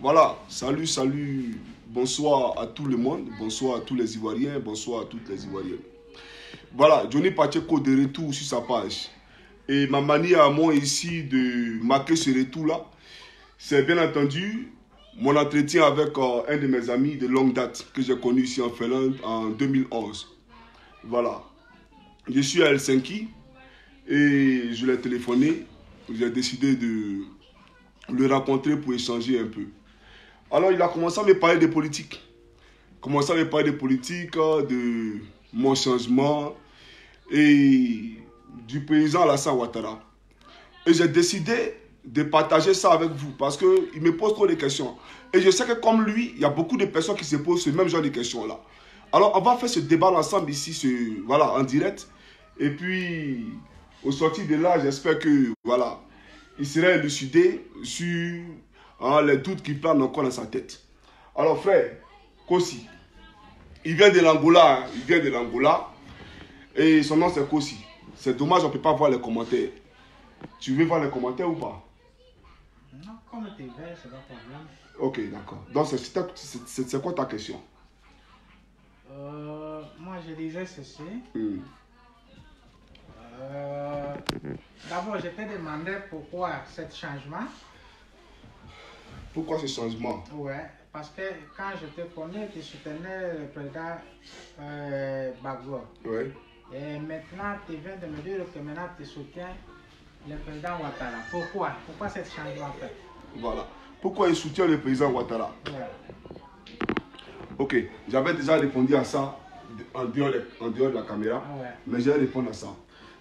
Voilà, salut, bonsoir à tout le monde, bonsoir à tous les Ivoiriens, bonsoir à toutes les Ivoiriennes. Voilà, Johnny Pacheco de retour sur sa page. Et ma manière à moi ici de marquer ce retour-là, c'est bien entendu mon entretien avec un de mes amis de longue date que j'ai connu ici en Finlande en 2011. Voilà, je suis à Helsinki et je l'ai téléphoné, j'ai décidé de le rencontrer pour échanger un peu. Alors, il a commencé à me parler de politique. Commencé à me parler de politique, de mon changement et du président Alassane Ouattara. Et j'ai décidé de partager ça avec vous parce qu'il me pose trop de questions. Et je sais que comme lui, il y a beaucoup de personnes qui se posent ce même genre de questions-là. Alors, on va faire ce débat ensemble ici, voilà, en direct. Et puis, au sortir de là, j'espère que, voilà, il sera élucidé sur les doutes qui planent encore dans sa tête. Alors frère, Kossi, il vient de l'Angola, et son nom c'est Kossi. C'est dommage, on ne peut pas voir les commentaires. Tu veux voir les commentaires ou pas? Non, comme tu veux, c'est pas problème. Ok, d'accord. Donc c'est quoi ta question? Moi je disais ceci. Hmm. D'abord, je te demandais pourquoi ce changement. Pourquoi ce changement? Ouais, parce que quand je te connais, tu soutenais le président Gbagbo. Ouais. Et maintenant, tu viens de me dire que maintenant tu soutiens le président Ouattara. Pourquoi? Pourquoi ce changement en fait? Voilà. Pourquoi il soutient le président Ouattara? Ouais. Ok, j'avais déjà répondu à ça en dehors de la caméra, Ouais. mais je vais répondre à ça.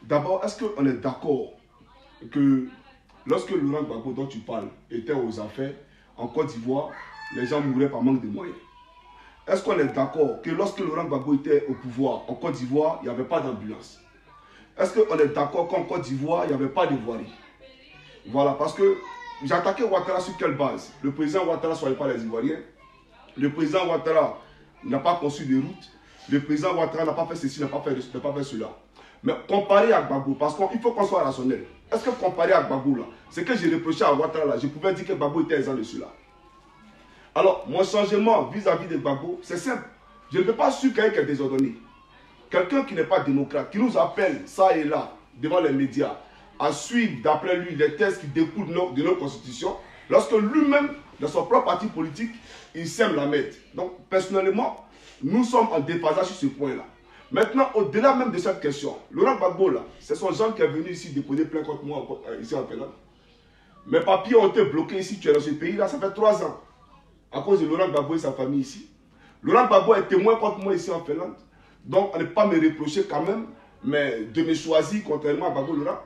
D'abord, est-ce qu'on est d'accord que lorsque Laurent Gbagbo dont tu parles était aux affaires en Côte d'Ivoire, les gens mouraient par manque de moyens? Est-ce qu'on est d'accord que lorsque Laurent Gbagbo était au pouvoir en Côte d'Ivoire, il n'y avait pas d'ambulance? Est-ce qu'on est d'accord qu'en Côte d'Ivoire, il n'y avait pas de voirie? Voilà, parce que j'attaquais Ouattara sur quelle base? Le président Ouattara ne soignait pas les Ivoiriens. Le président Ouattara n'a pas conçu de route. Le président Ouattara n'a pas fait ceci, n'a pas fait cela. Mais comparé à Gbagbo, parce qu'il faut qu'on soit rationnel. Est-ce que comparé à Gbagbo, là, ce que j'ai reproché à Ouattara, là, je pouvais dire que Gbagbo était exempt de cela. Alors, mon changement vis-à-vis de Gbagbo, c'est simple. Je ne peux pas suivre quelqu'un qui est désordonné. Quelqu'un qui n'est pas démocrate, qui nous appelle ça et là, devant les médias, à suivre d'après lui les textes qui découlent de notre constitution, lorsque lui-même, dans son propre parti politique, il sème la merde. Donc, personnellement, nous sommes en déphasage sur ce point-là. Maintenant, au-delà même de cette question, Laurent Gbagbo, là, c'est son genre qui est venu ici déposer plainte contre moi ici en Finlande. Mes papiers ont été bloqués ici, tu es dans ce pays-là, ça fait 3 ans. À cause de Laurent Gbagbo et sa famille ici. Laurent Gbagbo est témoin contre moi ici en Finlande. Donc, on ne peut pas me reprocher quand même, mais de me choisir contrairement à Gbagbo Laurent.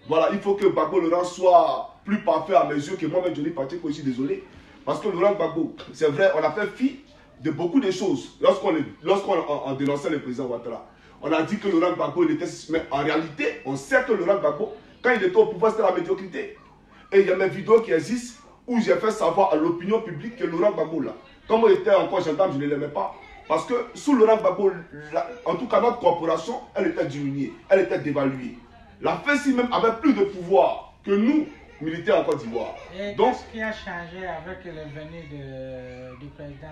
Voilà, il faut que Gbagbo Laurent soit plus parfait à mes yeux que moi-même, Johnny Pacheco, je suis désolé. Parce que Laurent Gbagbo, c'est vrai, on a fait fi de beaucoup de choses lorsqu'on dénonçait le président Ouattara. On a dit que Laurent Gbagbo, il était... Mais en réalité, on sait que Laurent Gbagbo, quand il était au pouvoir, c'était la médiocrité. Et il y a mes vidéos qui existent où j'ai fait savoir à l'opinion publique que Laurent Gbagbo, là, comme il était encore gendarme, je ne l'aimais pas. Parce que sous Laurent Gbagbo, en tout cas notre corporation, elle était diminuée, elle était dévaluée. La FECI même avait plus de pouvoir que nous, militaires en Côte d'Ivoire. Et qu'est-ce qui a changé avec le venue du président?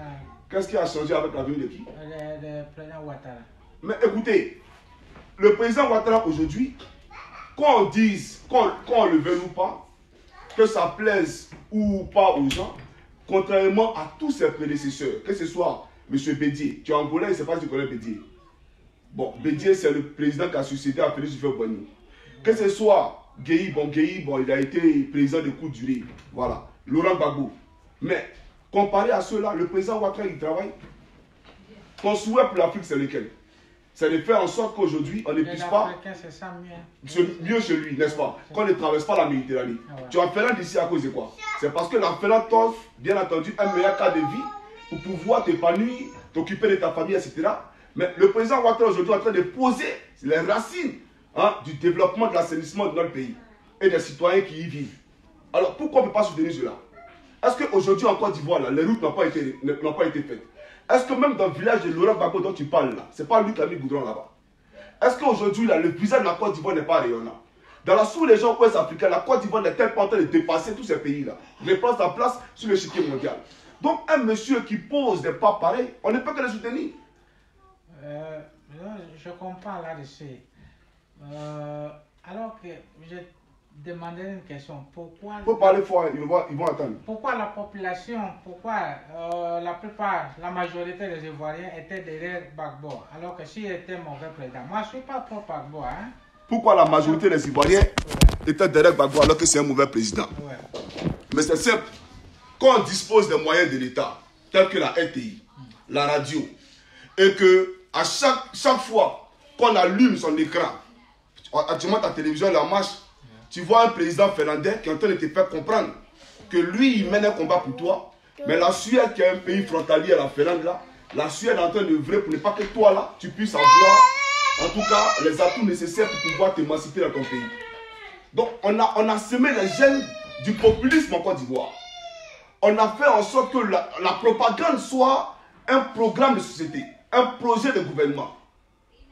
Qu'est-ce qui a changé avec la venue de qui? Le président Ouattara. Mais écoutez, le président Ouattara aujourd'hui, qu'on dise, qu'on le veuille ou pas, que ça plaise ou pas aux gens, contrairement à tous ses prédécesseurs, que ce soit M. Bédié, tu es angolais, je ne sais pas si tu connais Bédié. Bon, Bédié, c'est le président qui a succédé à Félix Houphouët-Boigny. Que ce soit Guéhi, il a été président de courte durée. Voilà, Laurent Gbagbo. Mais, comparé à ceux-là, le président Ouattara, il travaille. Son souhait pour l'Afrique, c'est lequel? C'est de faire en sorte qu'aujourd'hui, on ne puisse pas... C'est mieux chez lui, n'est-ce pas? Qu'on ne traverse pas la Méditerranée. Ah ouais. Tu as Finlande ici à cause de quoi? C'est parce que la Finlande t'offre, bien entendu, un meilleur cas de vie pour pouvoir t'épanouir, t'occuper de ta famille, etc. Mais le président Ouattara aujourd'hui est en train de poser les racines du développement de l'assainissement de notre pays et des citoyens qui y vivent. Alors pourquoi on ne peut pas soutenir cela? Est-ce qu'aujourd'hui en Côte d'Ivoire, les routes n'ont pas été faites? Est-ce que même dans le village de Laurent Gbagbo dont tu parles là, ce n'est pas lui qui a mis le goudron là-bas? Est-ce qu'aujourd'hui le visage de la Côte d'Ivoire n'est pas rayonnant? Dans la sous-région ouest-africaine, la Côte d'Ivoire n'est-elle pas en train de dépasser tous ces pays-là, de prendre sa place sur l'échiquier mondial. Donc, un monsieur qui pose des pas pareils, on ne peut que le soutenir. Je comprends là-dessus. Alors que je demandais une question. Pourquoi... Il faut parler fort, ils vont attendre. Pourquoi la population, la plupart, la majorité des Ivoiriens étaient derrière Gbagbo, alors que s'il était mauvais président. Moi, je ne suis pas pro Gbagbo, hein. Pourquoi la majorité des Ivoiriens étaient derrière Gbagbo alors que c'est un mauvais président? Mais c'est simple. Quand on dispose des moyens de l'État, tels que la RTI, la radio, et que à chaque fois qu'on allume son écran, actuellement ta télévision la marche, tu vois un président finlandais qui est en train de te faire comprendre que lui, il mène un combat pour toi, mais la Suède, qui est un pays frontalier à la Finlande, là, la Suède est en train d'œuvrer pour ne pas que toi, là, tu puisses avoir, en tout cas, les atouts nécessaires pour pouvoir t'émanciper dans ton pays. Donc, on a semé les gènes du populisme en Côte d'Ivoire. On a fait en sorte que la propagande soit un programme de société, un projet de gouvernement.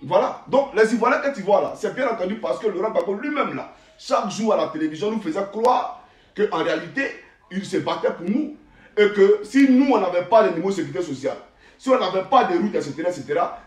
Voilà. Donc, les Ivoiriens, quand ils voient là, c'est bien entendu parce que Laurent Gbagbo lui-même, là, chaque jour à la télévision, nous faisait croire qu'en réalité, il se battait pour nous. Et que si nous, on n'avait pas de niveau de sécurité sociale, si on n'avait pas de routes, etc.,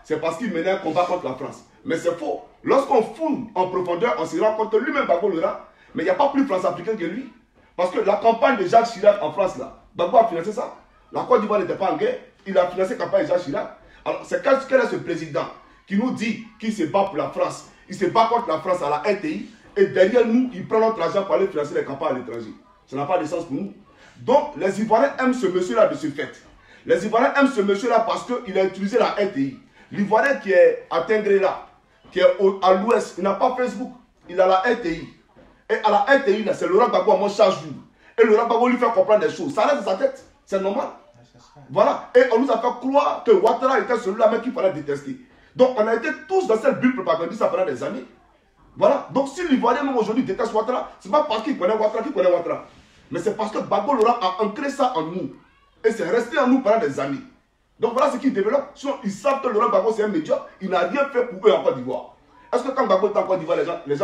c'est parce qu'il menait un combat contre la France. Mais c'est faux. Lorsqu'on fouille en profondeur, on se rend compte que lui-même, Gbagbo Laurent, mais il n'y a pas plus France-africain que lui. Parce que la campagne de Jacques Chirac en France, là, Gbagbo a financé ça. La Côte d'Ivoire n'était pas en guerre. Il a financé la campagne de Jacques Chirac. Alors, c'est quel est ce président qui nous dit qu'il se bat pour la France? Il se bat contre la France à la RTI. Et derrière nous, il prend notre argent pour aller financer les campagnes à l'étranger. Ça n'a pas de sens pour nous. Donc, les Ivoiriens aiment ce monsieur-là de ce fait. Les Ivoiriens aiment ce monsieur-là parce qu'il a utilisé la RTI. L'Ivoirien qui est à Tengré-là, qui est à l'ouest, il n'a pas Facebook, il a la RTI. Et à la RTI, c'est Laurent Gbagbo à mon chaque jour. Et Laurent Gbagbo lui fait comprendre des choses. Ça reste dans sa tête, c'est normal. Voilà. Et on nous a fait croire que Ouattara était celui-là même qu'il fallait détester. Donc, on a été tous dans cette bulle propagandiste pendant des années. Voilà. Donc, si l'Ivoirien même aujourd'hui déteste Ouattara, ce n'est pas parce qu'il connaît Ouattara, mais c'est parce que Gbagbo Laurent a ancré ça en nous. Et c'est resté en nous pendant des années. Donc, voilà ce qu'ils développent. Sinon, ils savent que Laurent Gbagbo, c'est un médiocre. Il n'a rien fait pour eux en Côte d'Ivoire. Est-ce que quand Gbagbo était en Côte d'Ivoire, les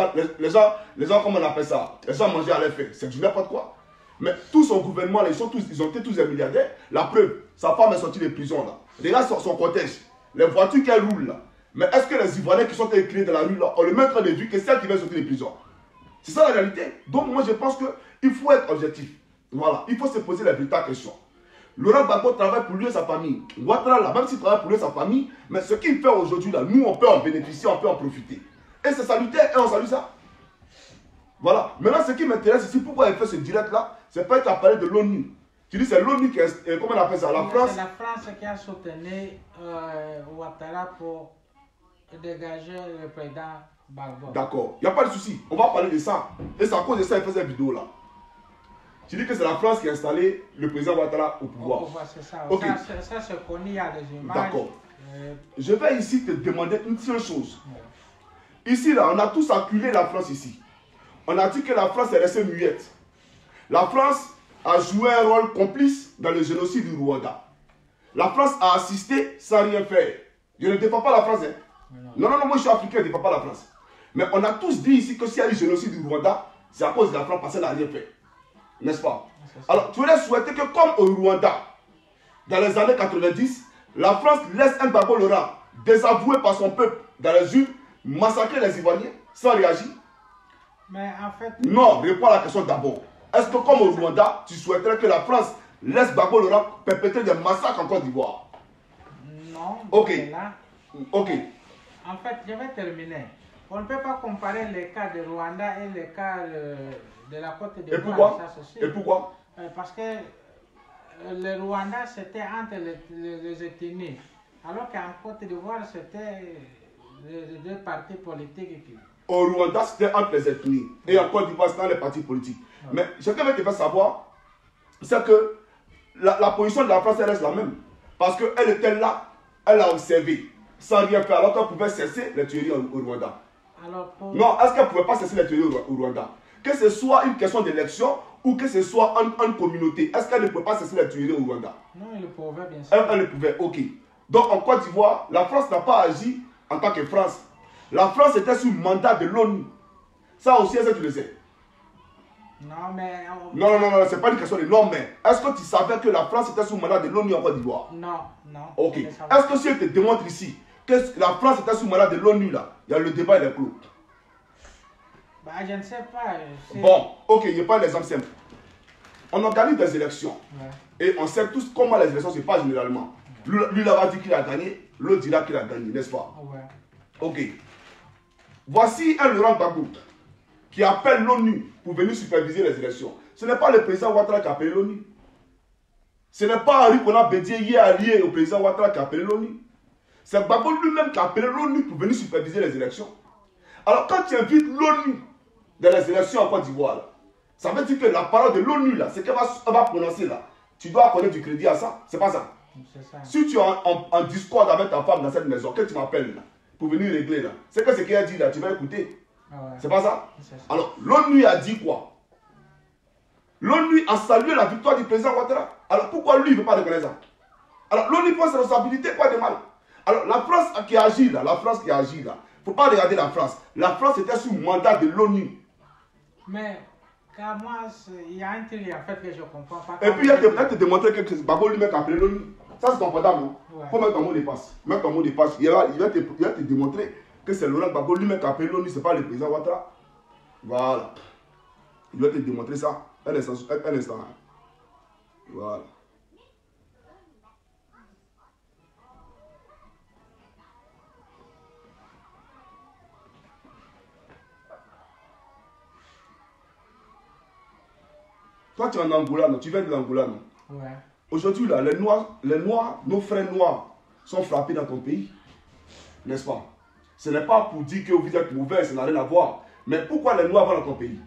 gens, comment on appelle ça? Les gens mangeaient à l'air fait. C'est du n'importe quoi. Mais tout son gouvernement, ils ont été tous des milliardaires. La preuve, sa femme est sortie de prison là. Regarde son cortège. Les voitures qu'elle roule là. Mais est-ce que les Ivoiriens qui sont écrits dans la rue là, on le met en train de vue que celle qui vient sortir de prison? C'est ça la réalité. Donc moi je pense qu'il faut être objectif. Voilà. Il faut se poser la véritable question. Laurent Gbagbo travaille pour lui et sa famille. Ouattara là, même s'il travaille pour lui et sa famille, mais ce qu'il fait aujourd'hui là, nous on peut en bénéficier, on peut en profiter. Et c'est salutaire et on salue ça. Voilà. Maintenant ce qui m'intéresse ici, pourquoi il fait ce direct là, c'est pas qu'il a parlé de l'ONU. Tu dis c'est l'ONU qui est, comment on appelle ça, la France? C'est la France qui a soutenu Ouattara pour dégager le président Gbagbo. D'accord, il n'y a pas de souci. On va parler de ça. Et c'est à cause de ça qu'il fait cette vidéo là. Tu dis que c'est la France qui a installé le président Ouattara au pouvoir. C'est ça. Okay. Ça c'est connu, il y a des images. D'accord. Je vais ici te demander une seule chose. Ici là, on a tous acculé la France ici. On a dit que la France est restée muette. La France a joué un rôle complice dans le génocide du Rwanda. La France a assisté sans rien faire. Je ne défends pas la France. Hein. Non, moi je suis africain, je ne défends pas la France. Mais on a tous dit ici que s'il y a eu génocide du Rwanda, c'est à cause de la France parce qu'elle n'a rien fait. N'est-ce pas? Alors, tu aurais souhaité que comme au Rwanda, dans les années 90, la France laisse un Gbagbo Laurent désavoué par son peuple dans les urnes, massacrer les Ivoiriens sans réagir? Mais en fait... Non, réponds à la question d'abord. Est-ce que comme au Rwanda, tu souhaiterais que la France laisse Gbagbo Laurent perpétrer des massacres en Côte d'Ivoire? Non. Ok. Là, ok. En fait, je vais terminer. On ne peut pas comparer les cas de Rwanda et les cas de la Côte d'Ivoire. Et pourquoi? Et pourquoi? Parce que le Rwanda, c'était entre les ethnies. Alors qu'en Côte d'Ivoire, c'était les deux partis politiques. Au Rwanda, c'était entre les ethnies. Et en Côte d'Ivoire, c'était dans les partis politiques. Mais ce que je vais te faire savoir, c'est que la position de la France, elle reste la même. Parce qu'elle était là, elle a observé, sans rien faire, alors qu'elle pouvait cesser les tueries au Rwanda. Non, est-ce qu'elle ne pouvait pas cesser les tueries au Rwanda? Que ce soit une question d'élection ou que ce soit une communauté, est-ce qu'elle ne pouvait pas cesser les tueries au Rwanda? Non, elle le pouvait, bien sûr. Elle le pouvait, ok. Donc en Côte d'Ivoire, la France n'a pas agi en tant que France. La France était sous mandat de l'ONU. Ça aussi, est-ce que tu le sais? Non, mais... Non, c'est pas une question de non, mais est-ce que tu savais que la France était sous mandat de l'ONU en Côte d'Ivoire? Non. Ok. Est-ce que si elle te démontre ici que la France était sous mandat de l'ONU, là, il y a le débat, il est clos. Bah, je ne sais pas. Bon, ok, je prends l'exemple simple. On organise des élections. Ouais. Et on sait tous comment les élections se passent généralement. Lui là-bas dit qu'il a gagné, l'autre dira qu'il a gagné, n'est-ce pas? Ouais. Ok. Voici un Laurent Gbagbo qui appelle l'ONU pour venir superviser les élections. Ce n'est pas le président Ouattara qui a appelé l'ONU. Ce n'est pas Henri Konan Bédié hier allié au président Ouattara qui a appelé l'ONU. C'est Gbagbo lui-même qui a appelé l'ONU pour venir superviser les élections. Alors quand tu invites l'ONU dans les élections en Côte d'Ivoire, ça veut dire que la parole de l'ONU, là, c'est qu'elle va prononcer là. Tu dois accorder du crédit à ça. C'est pas ça. Ça. Si tu es en discorde avec ta femme dans cette maison, que tu m'appelles là, pour venir régler là, c'est que ce qu'elle a dit là, tu vas écouter. Ah ouais. C'est pas ça? Ça. Alors, l'ONU a dit quoi? L'ONU a salué la victoire du président Ouattara. Alors, pourquoi lui, il ne veut pas reconnaître ça? Alors, l'ONU prend ses responsabilités, pas de mal. Alors, la France qui agit là, il ne faut pas regarder la France. La France était sous mandat de l'ONU. Mais, car moi, il y a un truc en fait que je ne comprends pas. Et puis, il va te démontrer que Gbagbo lui-même a appelé l'ONU. Ça, c'est confortable. Il ouais. Faut mettre ton mot de passe. Mettre ton mot de passe. Il va te démontrer que c'est Laurent Gbagbo lui-même qui a appelé l'ONU, ce n'est pas le président Ouattara. Voilà. Il va te démontrer ça. Un instant. Voilà. Toi, tu es en Angola, non? Tu viens de l'Angola, non? Ouais. Aujourd'hui, là, les Noirs, nos frères noirs sont frappés dans ton pays. N'est-ce pas? Ce n'est pas pour dire que vous êtes mauvais, ça n'a rien à voir. Mais pourquoi les Noirs vont dans ton pays?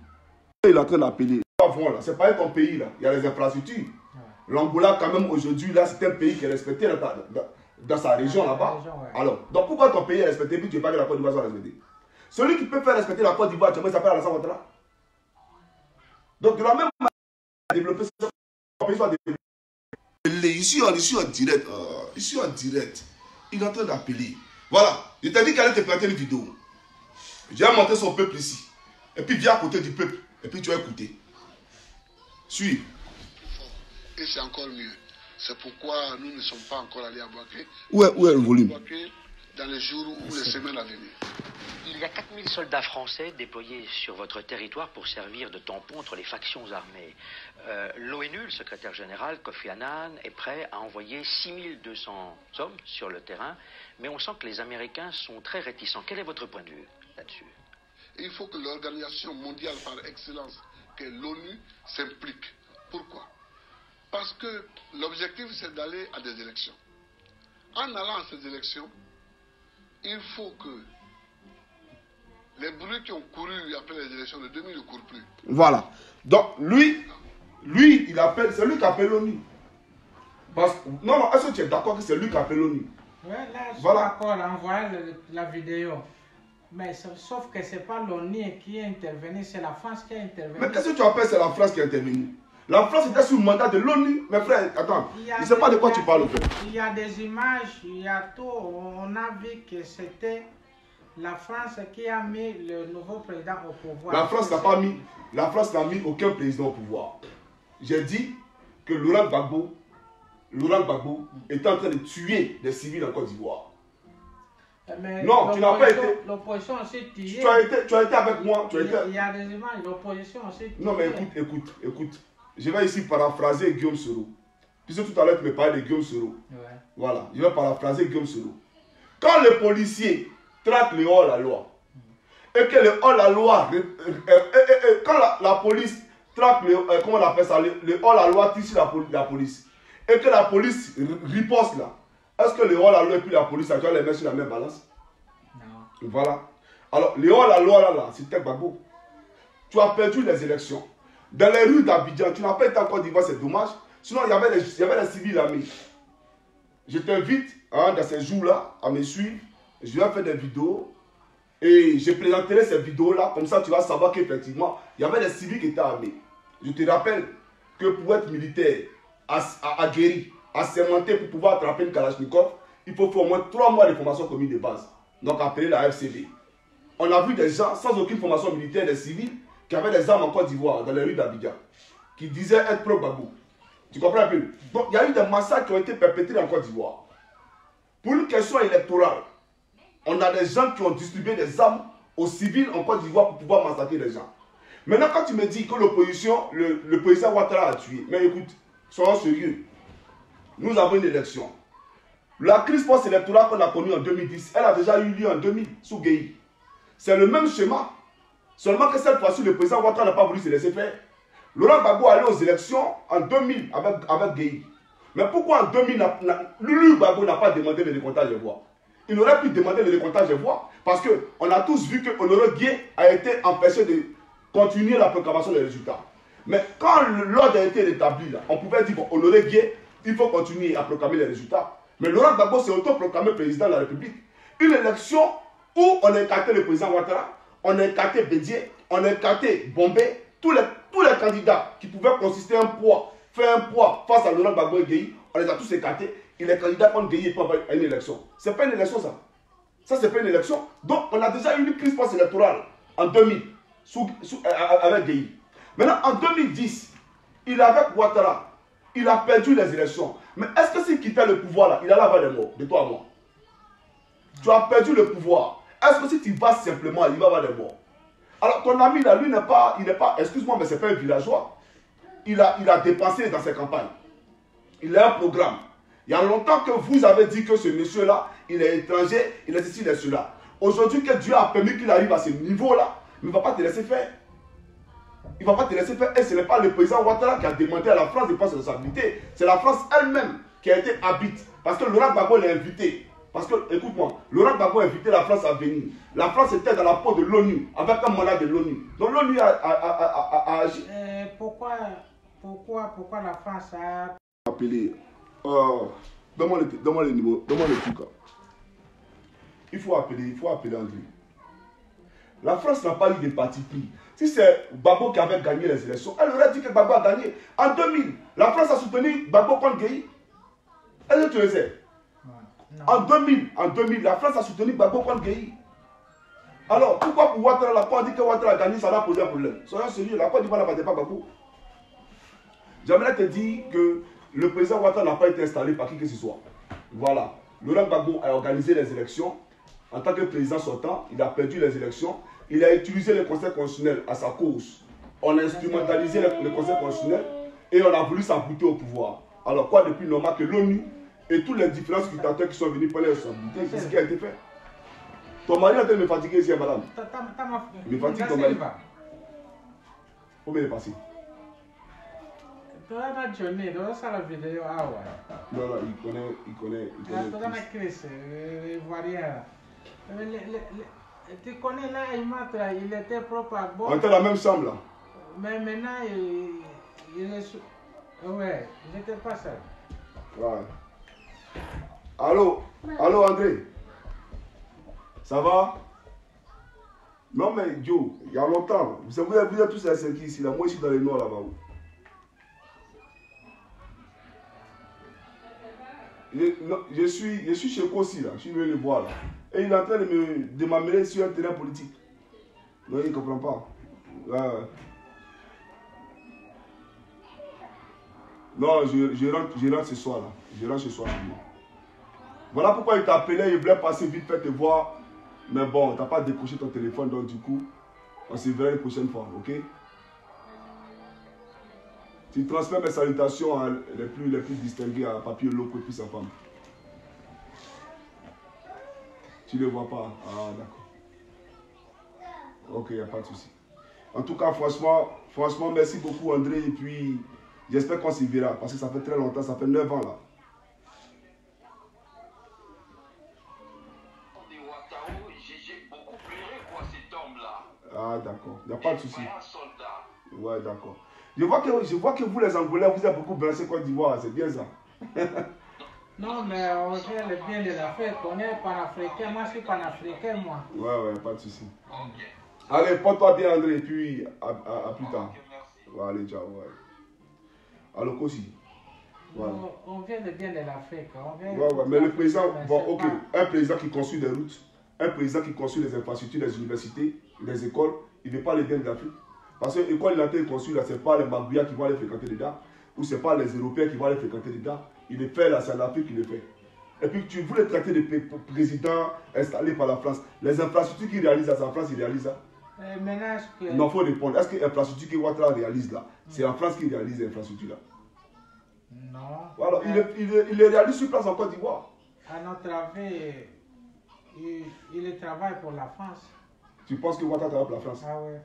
Il est en train d'appeler. Ce n'est pas ton pays, là. Il y a les infrastructures. Ouais. L'Angola, quand même, aujourd'hui, là, c'est un pays qui est respecté dans sa région, là-bas. Ouais. Alors, donc pourquoi ton pays est respecté puis tu veux pas que la Côte d'Ivoire soit respectée? Celui qui peut faire respecter la Côte d'Ivoire, il s'appelle Alassane Ouattara. Donc, de la même manière, développer ce pays soit développé. Ici en direct, il est en train d'appeler. Voilà, je t'ai dit qu'elle allait te planter une vidéo. J'ai montré son peuple ici. Et puis viens à côté du peuple. Et puis tu vas écouter. Suis. Et c'est encore mieux. C'est pourquoi nous ne sommes pas encore allés à Bouaké. Où est le volume? Dans les jours ou les semaines à venir. Il y a 4000 soldats français déployés sur votre territoire pour servir de tampon entre les factions armées. L'ONU, le secrétaire général Kofi Annan, est prêt à envoyer 6200 hommes sur le terrain, mais on sent que les Américains sont très réticents. Quel est votre point de vue là-dessus? Il faut que l'organisation mondiale par excellence, que l'ONU, s'implique. Pourquoi? Parce que l'objectif, c'est d'aller à des élections. En allant à ces élections, il faut que les bruits qui ont couru après les élections de 2000 ne courent plus. Voilà. Donc, lui, il appelle, c'est lui qui appelle l'ONU. Non, est-ce que tu es d'accord que c'est lui qui appelle l'ONU? Oui, là, je suis d'accord, envoyer la vidéo. Mais sauf que ce n'est pas l'ONU qui est intervenu, c'est la France qui est intervenue. Mais qu'est-ce que tu appelles, c'est la France qui est intervenue? La France était sous le mandat de l'ONU. Mes frères, attends, je ne sais pas de quoi tu parles. Il y a des images, il y a tout. On a vu que c'était la France qui a mis le nouveau président au pouvoir. La France n'a pas mis, aucun président au pouvoir. J'ai dit que Laurent Gbagbo est en train de tuer des civils en Côte d'Ivoire. Non, tu n'as pas été. L'opposition aussi tuée. Tu as été avec moi. Il y a des images, l'opposition aussi tuée. Non, mais écoute. Je vais ici paraphraser Guillaume Soro. Puisque tout à l'heure tu me parlais de Guillaume Soro. Ouais. Voilà, je vais paraphraser Guillaume Soro. Quand le policier traque le hors-la-loi, et que le hors-la-loi, quand la police traque comment on appelle ça, le hors-la-loi tire sur la police, et que la police riposte là, est-ce que le hors-la-loi et puis la police, tu vas les mettre sur la même balance? Non. Voilà. Alors, le hors-la-loi là, c'était Gbagbo. Tu as perdu les élections. Dans les rues d'Abidjan, tu n'as pas été en Côte d'Ivoire, c'est dommage. Sinon, il y avait les civils armés. Je t'invite dans ces jours-là à me suivre. Je vais faire des vidéos et je présenterai ces vidéos-là. Comme ça, tu vas savoir qu'effectivement, il y avait des civils qui étaient armés. Je te rappelle que pour être militaire, aguerri, assermenté pour pouvoir attraper une Kalachnikov, il faut faire au moins 3 mois de formation commune de base. Donc, appelez la FCB. on a vu des gens sans aucune formation militaire, des civils, qui avaient des armes en Côte d'Ivoire, dans les rues d'Abidjan, qui disaient être pro-Gbagbo. Tu comprends un peu? Donc il y a eu des massacres qui ont été perpétrés en Côte d'Ivoire. Pour une question électorale, on a des gens qui ont distribué des armes aux civils en Côte d'Ivoire pour pouvoir massacrer les gens. Maintenant, quand tu me dis que l'opposition, le président Ouattara a tué, mais écoute, soyons sérieux. Nous avons une élection. La crise post-électorale qu'on a connue en 2010, elle a déjà eu lieu en 2000, sous Gueye. C'est le même schéma. Seulement que cette fois-ci, le président Ouattara n'a pas voulu se laisser faire. Laurent Gbagbo allait aux élections en 2000 avec Gueye. Mais pourquoi en 2000, Lulu Gbagbo n'a pas demandé le décomptage des voix? Il aurait pu demander le décomptage des voix parce qu'on a tous vu que Honoré Gueye a été empêché de continuer la proclamation des résultats. Mais quand l'ordre a été rétabli, là, on pouvait dire, bon, Honoré Gueye, il faut continuer à proclamer les résultats. Mais Laurent Gbagbo s'est autoproclamé président de la République. Une élection où on a écarté le président Ouattara, on a écarté Bédié, on a écarté Bombay, tous les candidats qui pouvaient consister un poids, faire un poids face à Laurent Gbagbo et Gueye, on les a tous écartés. Et les candidats contre Gueye peuvent avoir une élection. Ce n'est pas une élection, ça. Ça, ce n'est pas une élection. Donc, on a déjà eu une crise post-électorale en 2000 avec Gueye. Maintenant, en 2010, il est avec Ouattara. Il a perdu les élections. Mais est-ce que s'il quittait le pouvoir, là, il allait avoir des morts, de toi à moi? Tu as perdu le pouvoir. Est-ce que si tu vas simplement, il va avoir des morts? Alors, ton ami, là, lui, il n'est pas, excuse-moi, mais ce n'est pas un villageois. Il a dépensé dans ses campagnes. Il a un programme. Il y a longtemps que vous avez dit que ce monsieur-là, il est étranger, il est ceci, il est cela. Aujourd'hui, que Dieu a permis qu'il arrive à ce niveau-là, il ne va pas te laisser faire. Il ne va pas te laisser faire. Et ce n'est pas le président Ouattara qui a demandé à la France de prendre ses responsabilités. C'est la France elle-même qui a été habite. Parce que Laurent Gbagbo l'a invité. Parce que, écoute-moi, Laurent Gbagbo a invité la France à venir. La France était dans la peau de l'ONU, avec un mandat de l'ONU. Donc l'ONU a agi. Pourquoi la France a appelé. Donne-moi le numéro, donne-moi le truc. Il faut appeler André. La France n'a pas eu de parti pris. Si c'est Gbagbo qui avait gagné les élections, elle aurait dit que Gbagbo a gagné. En 2000, la France a soutenu Gbagbo contre Gueye. Est-ce que tu le sais? En 2000, la France a soutenu Gbagbo contre Gueye. Alors, pourquoi pour Ouattara, la Côte dit que Ouattara a gagné, ça va poser un problème? Soyons sérieux, la Côte d'Ivoire n'a pas Gbagbo. J'aimerais te dire que le président Ouattara n'a pas été installé par qui que ce soit. Voilà. Laurent Gbagbo a organisé les élections. En tant que président sortant, il a perdu les élections. Il a utilisé le Conseil constitutionnel à sa cause. On a instrumentalisé le Conseil constitutionnel et on a voulu s'abouter au pouvoir. Alors quoi de plus normal que l'ONU et tous les différents scrutateurs qui sont venus prendre les responsabilités? C'est ce qui a été fait. Ton mari est en train de me fatiguer ici, madame. Il me fatigue ton mari. Combien il est passé? Non, il connaît. Tu connais là, il était propre à bon. On était dans la même chambre là. Mais maintenant, il est. Ouais, j'étais pas seul. Ouais. Allô André? Ça va? Non mais Joe, il y a longtemps. Vous êtes tous les 5 ici là. Moi je suis dans les noirs là-bas. Je suis chez Kossi là, je suis venu le voir là. Et il est en train de m'amener sur un terrain politique. Non, il ne comprend pas. Non, je rentre ce soir là. Je rentre ce soir chez moi. Voilà pourquoi il t'a appelé, il voulait passer vite fait te voir. Mais bon, tu n'as pas décroché ton téléphone, donc du coup, on se verra une prochaine fois, ok? Tu transmets mes salutations les plus distinguées à Papier Loco et puis sa femme. Tu ne le vois pas? Ah, d'accord. Ok, il n'y a pas de souci. En tout cas, franchement, merci beaucoup André. Et puis, j'espère qu'on s'y verra. Parce que ça fait très longtemps, ça fait 9 ans là. J'ai beaucoup pleuré pour cet homme-là. Ah, d'accord. Il n'y a pas de souci. Ouais, d'accord. Je vois que vous, les Angolais, vous êtes beaucoup branchés Côte d'Ivoire. C'est bien ça. Non, mais on fait le bien de l'Afrique. On est panafricain. Moi, je suis panafricain, moi. Ouais, pas de souci. Okay. Allez, porte-toi bien, André, et puis à plus tard. Okay, ouais, allez, ciao. Ouais. Allô, Kossi. Voilà. On vient le bien de l'Afrique. Ouais, mais le président, bon, ok, un président qui construit des routes, un président qui construit les infrastructures, les universités, les écoles, il ne veut pas les biens de l'Afrique. Parce que l'école il a été construite là, ce n'est pas les Magbouya qui vont aller fréquenter dedans, ou ce n'est pas les Européens qui vont aller fréquenter dedans. Il le fait là, c'est l'Afrique qui le fait. Et puis tu voulais traiter de présidents installés par la France. Les infrastructures qu'il réalise à sa France, il réalise ça. Que... Non, il faut répondre. Est-ce que l'infrastructure que Ouattara réalise là, c'est la France qui réalise l'infrastructure là? Non. Voilà, il les réalise sur place en Côte d'Ivoire. À notre avis, il travaille pour la France. Tu penses que Ouattara travaille pour la France? Ah ouais.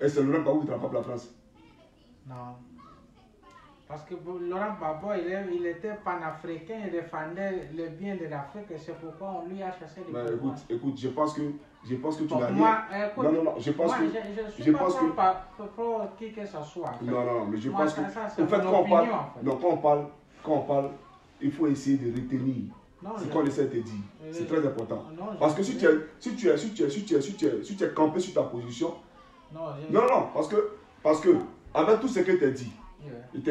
Et c'est Laurent Gbagbo qui travaille pour la France? Non. Parce que Laurent Gbagbo, il était panafricain, il défendait le bien de l'Afrique et c'est pourquoi on lui a chassé des pouvoirs. Écoute, je pense que tu n'as rien. Non, je pense que... Je suis pas pour qui que ce soit. En fait. Non, mais je pense que... En fait, quand on parle, il faut essayer de retenir ce qu'on essaie de dire. C'est très important. Parce que si tu es campé sur ta position... Non, parce que avec tout ce que tu as dit, il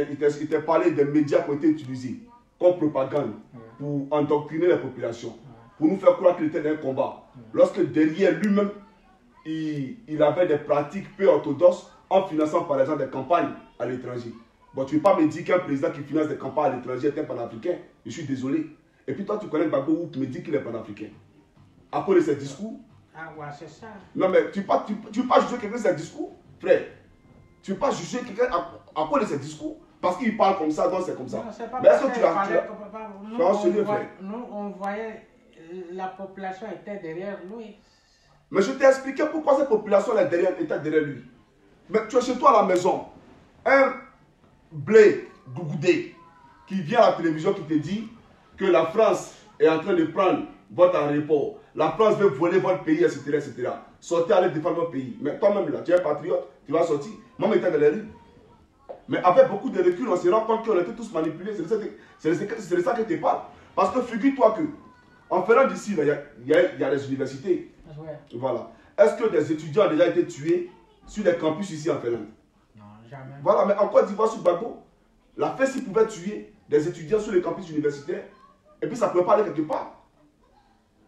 t'a parlé des médias qui ont été utilisés comme propagande pour endoctriner les populations, pour nous faire croire qu'il était dans un combat. Lorsque derrière lui-même, il avait des pratiques peu orthodoxes en finançant par exemple des campagnes à l'étranger. Bon, tu ne veux pas me dire qu'un président qui finance des campagnes à l'étranger est un panafricain. Je suis désolé. Et puis toi, tu connais Gbagbo où tu me dis qu'il est panafricain. À cause de ses discours. Ah ouais, c'est ça. Non, mais tu ne peux pas juger quelqu'un de ses discours, frère. Tu ne peux pas juger quelqu'un à cause de ses discours. Parce qu'il parle comme ça, donc c'est comme ça. Non, c'est pas mais est-ce que nous, on voyait la population était derrière lui. Mais je t'ai expliqué pourquoi cette population était derrière lui. Mais tu es chez toi à la maison. Un blé Gougoudé qui vient à la télévision qui te dit que la France est en train de prendre votre aéroport. La France veut voler votre pays, etc. etc. Sortez, allez défendre votre pays. Mais toi-même, là, tu es un patriote, tu vas sortir. Moi, j'étais dans les rues. Mais avec beaucoup de recul, on se rend compte qu'on était tous manipulés. C'est de ça que tu parles. Parce que figure-toi que, en Finlande d'ici, il y a des universités. Ouais. Voilà. Est-ce que des étudiants ont déjà été tués sur les campus ici en Finlande? Non, jamais. Voilà, mais en Côte d'Ivoire, sur Gbagbo, la FESI pouvait tuer des étudiants sur les campus universitaires. Et puis ça ne pouvait pas aller quelque part.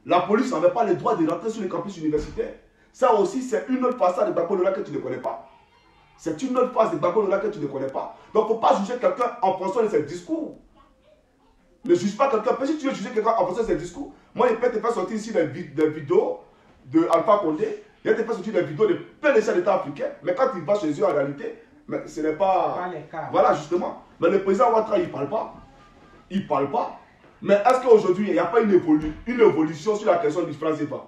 La police n'avait pas le droit de rentrer sur les campus universitaires. Ça aussi, c'est une autre façade de Gbagbo Lora que tu ne connais pas. C'est une autre phase de Gbagbo Lora que tu ne connais pas. Donc, il ne faut pas juger quelqu'un en fonction de ses discours. Ne juge pas quelqu'un. Si tu veux juger quelqu'un en fonction de ses discours, moi, il peut te faire sortir ici des vidéos de Alpha Condé. Il peut te faire sortir des vidéos de plein de chefs d'État africains. Mais quand il va chez eux, en réalité, mais ce n'est pas les cas. Voilà, justement. Mais le président Ouattara, il ne parle pas. Il ne parle pas. Mais est-ce qu'aujourd'hui, il n'y a pas une évolution sur la question du franc CFA?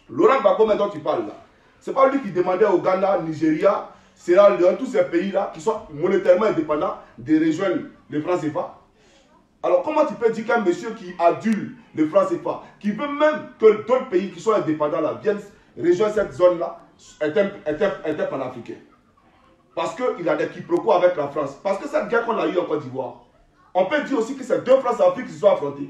Laurent Gbagbo, dont tu parles là, ce n'est pas lui qui demandait au Ghana, Nigeria, Sierra Leone, tous ces pays-là qui sont monétairement indépendants de rejoindre le franc CFA. Alors comment tu peux dire qu'un monsieur qui adule le franc CFA, qui veut même que d'autres pays qui sont indépendants là viennent rejoindre cette zone-là, est un panafricain? Parce qu'il a des quiproquos avec la France. Parce que cette guerre qu'on a eue en Côte d'Ivoire, on peut dire aussi que c'est deux France Afrique qui se sont affrontés.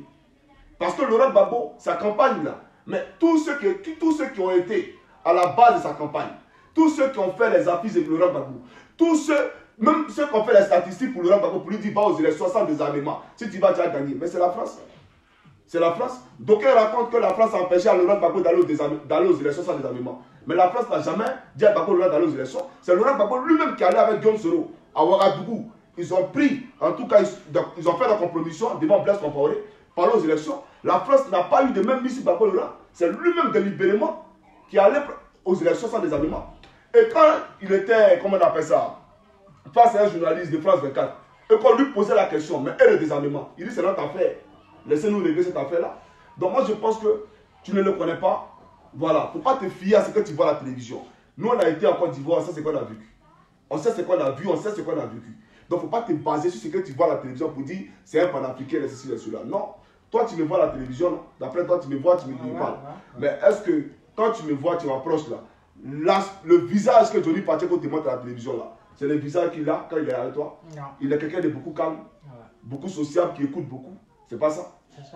Parce que Laurent Gbagbo, sa campagne là, mais tous ceux qui ont été à la base de sa campagne, tous ceux qui ont fait les affiches de Laurent Gbagbo, même ceux qui ont fait les statistiques pour Laurent Gbagbo, pour lui dire va aux élections sans désarmement, si tu vas, tu vas gagner. Mais c'est la France. C'est la France. Donc elle raconte que la France a empêché à Laurent Gbagbo d'aller aux élections sans désarmement. Mais la France n'a jamais dit à Gbagbo d'aller aux élections. C'est Laurent Gbagbo lui-même qui est allé avec Guillaume Soro à Ouagadougou. Ils ont pris, en tout cas, ils ont fait la compromission devant Blaise Compaoré, par aux élections. La France n'a pas eu de même mise sur Gbagbo Laurent. C'est lui-même délibérément qui allait aux élections sans désarmement. Et quand il était, comment on appelle ça, face à un journaliste de France 24, et qu'on lui posait la question, mais et le désarmement? Il dit c'est notre affaire. Laissez-nous régler cette affaire-là. Donc moi je pense que tu ne le connais pas. Voilà, il ne faut pas te fier à ce que tu vois à la télévision. Nous on a été en Côte d'Ivoire, on sait ce qu'on a vécu. On sait ce qu'on a vu, on sait ce qu'on a vécu. Donc il ne faut pas te baser sur ce que tu vois à la télévision pour dire c'est un panafricain, ceci, cela. Non. Toi tu me vois à la télévision, d'après toi tu me vois, tu me parles. Mais est-ce que quand tu me vois, tu m'approches là, le visage que Johnny Pacheco te montre à la télévision là, c'est le visage qu'il a quand il est avec toi? Non. Il est quelqu'un de beaucoup calme, beaucoup sociable, qui écoute beaucoup. C'est pas ça.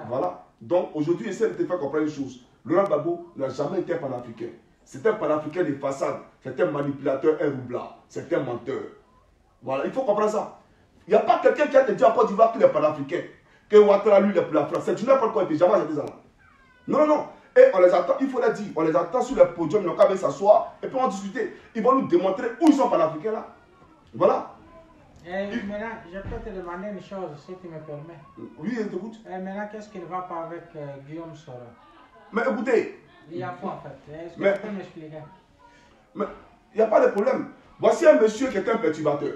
Voilà. Donc aujourd'hui, essaie de te faire comprendre une chose. Laurent Gbagbo n'a jamais été un panafricain. C'est un panafricain de façade. C'est un manipulateur, un roublard. C'est un menteur. Voilà, il faut comprendre ça. Il n'y a pas quelqu'un qui a te dit en Côte d'Ivoire qu'il est panafricain. Que Ouattara, lui, il est pour la France. C'est du n'importe quoi, il ne peut jamais acheter ça là. Non, non, non. Et on les attend, il faut le dire, on les attend sur le podium, ils n'ont qu'à s'asseoir et puis on va discuter. Ils vont nous démontrer où ils sont panafricains là. Voilà. Maintenant, je peux te demander une chose, si tu me permets. Oui, je t'écoute. Maintenant, qu'est-ce qui ne va pas avec Guillaume Soro? Mais écoutez. Il y a quoi en fait? Est-ce que tu peux m'expliquer? Mais il n'y a pas de problème. Voici un monsieur qui est un perturbateur,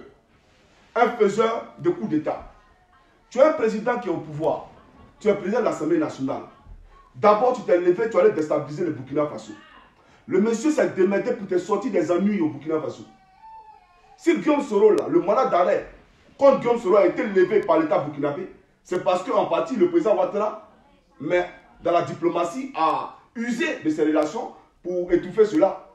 un faiseur de coups d'État. Tu es un président qui est au pouvoir. Tu es président de l'Assemblée nationale. D'abord, tu t'es levé, tu allais déstabiliser le Burkina Faso. Le monsieur s'est démerdé pour te sortir des ennuis au Burkina Faso. Si Guillaume Soro, là, le mandat d'arrêt contre Guillaume Soro a été levé par l'État burkinabé, c'est parce qu'en partie, le président Ouattara, mais dans la diplomatie, a usé de ses relations pour étouffer cela.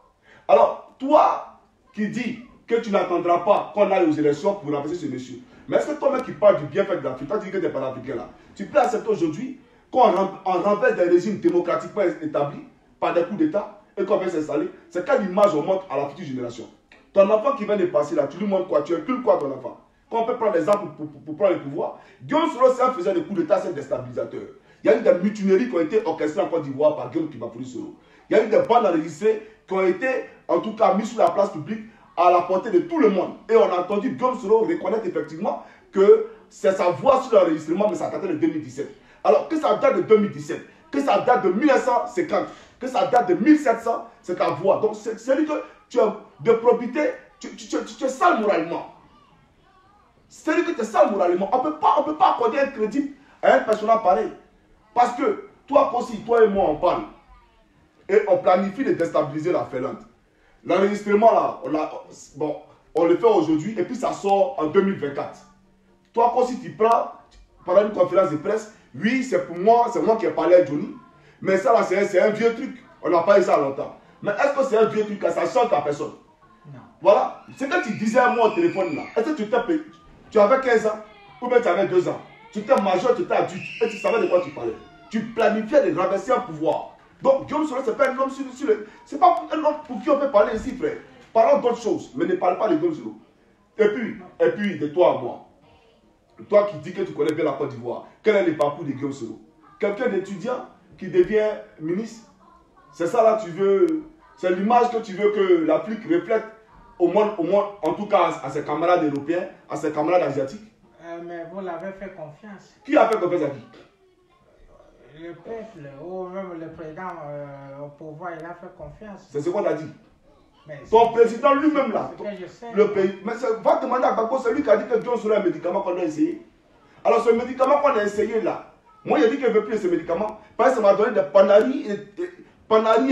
Alors, toi qui dis que tu n'attendras pas qu'on aille aux élections pour remplacer ce monsieur, mais est-ce que toi-même qui parles du bienfait de l'Afrique, tu dis que tu n'es pas africain là, tu peux accepter aujourd'hui qu'on renverse des régimes démocratiquement établis par des coups d'État et qu'on va s'installer? C'est quelle image on montre à la future génération? Ton enfant qui vient de passer là, tu lui montres quoi? Tu inculques quoi ton enfant? Quand on peut prendre l'exemple pour prendre le pouvoir, Guillaume Soro, c'est un faiseur de coups d'État, c'est un déstabilisateur. Il y a eu des mutineries qui ont été orchestrées en Côte d'Ivoire par Guillaume Soro. Il y a eu des bandes enregistrées qui ont été, en tout cas, mises sur la place publique à la portée de tout le monde. Et on a entendu Guillaume Soro reconnaître effectivement que c'est sa voix sur l'enregistrement, mais ça datait de 2017. Alors que ça date de 2017, que ça date de 1950, que ça date de 1700, c'est ta voix. Donc c'est lui que tu as de probité, tu es sale moralement. C'est lui que tu es sale moralement. On ne peut pas accorder un crédit à un personnage pareil. Parce que toi aussi, toi et moi, on parle. Et on planifie de déstabiliser la Finlande. L'enregistrement là, on le fait aujourd'hui et puis ça sort en 2024. Toi aussi, tu prends pendant une conférence de presse, oui, c'est moi qui ai parlé à Johnny, mais ça là, c'est un vieux truc. On n'a pas eu ça longtemps. Mais est-ce que c'est un vieux truc que ça chante à personne? Non. Voilà. C'est que tu disais à moi au téléphone là. Est-ce que tu avais 15 ans ou bien tu avais 2 ans? Tu étais majeur, tu étais adulte et tu savais de quoi tu parlais. Tu planifiais de renverser un pouvoir. Donc, Guillaume Soro, ce n'est pas un homme sur le... Ce n'est pas un homme pour qui on peut parler ici, frère. Parlons d'autres choses, mais ne parle pas de Guillaume Soro. Et puis, de toi à moi. Toi qui dis que tu connais bien la Côte d'Ivoire, quel est le parcours de Guillaume Soro? Quelqu'un d'étudiant qui devient ministre? C'est ça là, tu veux... C'est l'image que tu veux que l'Afrique reflète au monde, en tout cas à ses camarades européens, à ses camarades asiatiques? Mais vous l'avez fait confiance. Qui a fait confiance à qui? Le peuple, ou même le président au pouvoir, il a fait confiance. C'est ce qu'on a dit. Mais ton président lui-même là, je sais. le pays, mais va demander à Gbagbo, c'est lui qui a dit que Guillaume Soro est un médicament qu'on doit essayer. Alors ce médicament qu'on a essayé là, moi j'ai dit qu'il ne veut plus de ce médicament, parce que ça m'a donné des panaris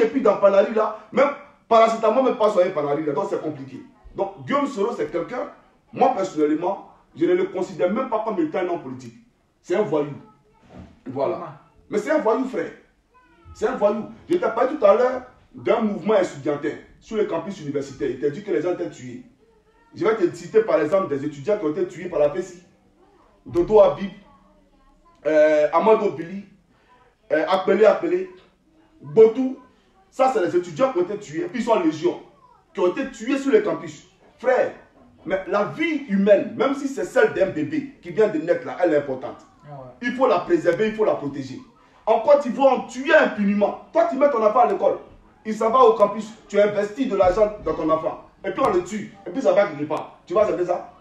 et puis dans panaris là, même paracétamol, même pas soigner panaris là, donc c'est compliqué. Donc Guillaume Soro c'est quelqu'un, moi personnellement, je ne le considère même pas comme étant un homme politique. C'est un voyou. Voilà. Comment? Mais c'est un voyou, frère. C'est un voyou. Je t'ai parlé tout à l'heure d'un mouvement estudiantin sur le campus universitaire. Il t'a dit que les gens étaient tués. Je vais te citer par exemple des étudiants qui ont été tués par la PECI. Dodo Habib, Amado Billy, Appelé, Botou. Ça, c'est les étudiants qui ont été tués. Et puis ils sont en légion, qui ont été tués sur le campus. Frère, mais la vie humaine, même si c'est celle d'un bébé qui vient de naître là, elle est importante. Il faut la préserver, il faut la protéger. En Côte d'Ivoire, on tue impunément. Toi, tu mets ton enfant à l'école. Il s'en va au campus. Tu investis de l'argent dans ton enfant. Et puis on le tue. Et puis ça va quelque part. Tu vois, c'est ça?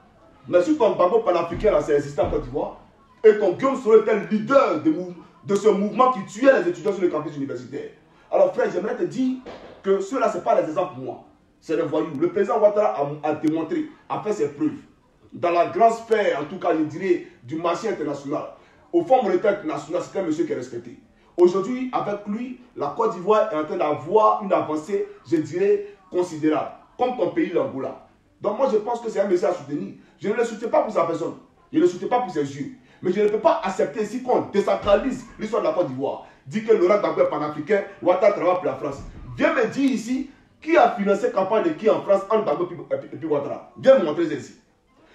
Mais si ton Gbagbo panafricain, c'est existant en Côte d'Ivoire, et ton Guillaume Soro était le leader de ce mouvement qui tuait les étudiants sur le campus universitaire. Alors frère, j'aimerais te dire que ceux-là, ce n'est pas des exemples pour moi. C'est des voyous. Le président Ouattara a démontré, a fait ses preuves. Dans la grande sphère, en tout cas, je dirais, du marché international. Au Fonds monétaire international, c'est un monsieur qui est respecté. Aujourd'hui, avec lui, la Côte d'Ivoire est en train d'avoir une avancée, je dirais, considérable. Comme ton pays, l'Angola. Donc moi, je pense que c'est un monsieur à soutenir. Je ne le soutiens pas pour sa personne. Je ne le soutiens pas pour ses yeux. Mais je ne peux pas accepter ici qu'on désacralise l'histoire de la Côte d'Ivoire. Dit que Laurent Gbagbo est panafricain, Ouattara travaille pour la France. Viens me dire ici, qui a financé la campagne de qui en France, entre Gbagbo et puis Ouattara? Viens me montrer ça ici.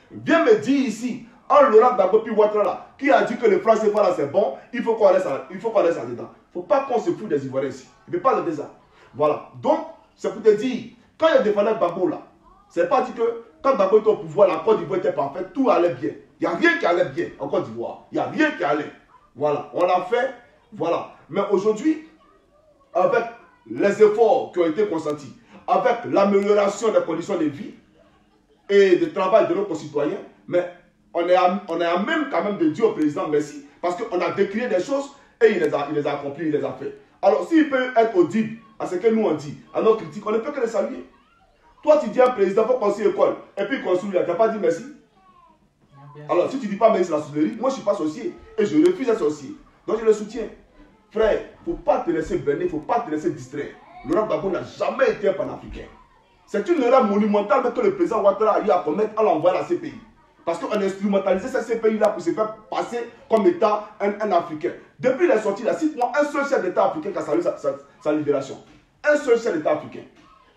Viens me dire ici, en Laurent Gbagbo puis Ouattara là, qui a dit que le franc CFA là c'est bon, il faut qu'on laisse là-dedans. Il ne faut pas qu'on se foute des Ivoiriens ici. Il ne peut pas le dire ça. Voilà. Donc, c'est pour te dire, quand il défendait Gbagbo là, c'est pas dit que quand Gbagbo était au pouvoir, la Côte d'Ivoire était parfaite, tout allait bien. Il n'y a rien qui allait bien en Côte d'Ivoire. Il n'y a rien qui allait. Voilà. On l'a fait. Voilà. Mais aujourd'hui, avec les efforts qui ont été consentis, avec l'amélioration des conditions de vie et de travail de nos concitoyens, mais on est à même quand même de dire au président merci, parce qu'on a décrié des choses et il les a accomplis, il les a fait. Alors s'il peut être audible à ce que nous on dit, à nos critiques, on ne peut que les saluer. Toi tu dis à un président, il faut construire l'école, et puis il construit, tu n'as pas dit merci. Alors si tu ne dis pas merci la sorcellerie, moi je ne suis pas sorcier, et je refuse d'être sorcier. Donc je le soutiens. Frère, il ne faut pas te laisser berner, il ne faut pas te laisser distraire. Laurent Gbagbo n'a jamais été un panafricain. C'est une erreur monumentale que le président Ouattara a eu à commettre en l'envoyant à la CPI. Parce qu'on a instrumentalisé cette CPI-là pour se faire passer comme état un Africain. Depuis il est sorti là, cite-moi un seul chef d'État africain qui a salué sa libération. Un seul chef d'État africain.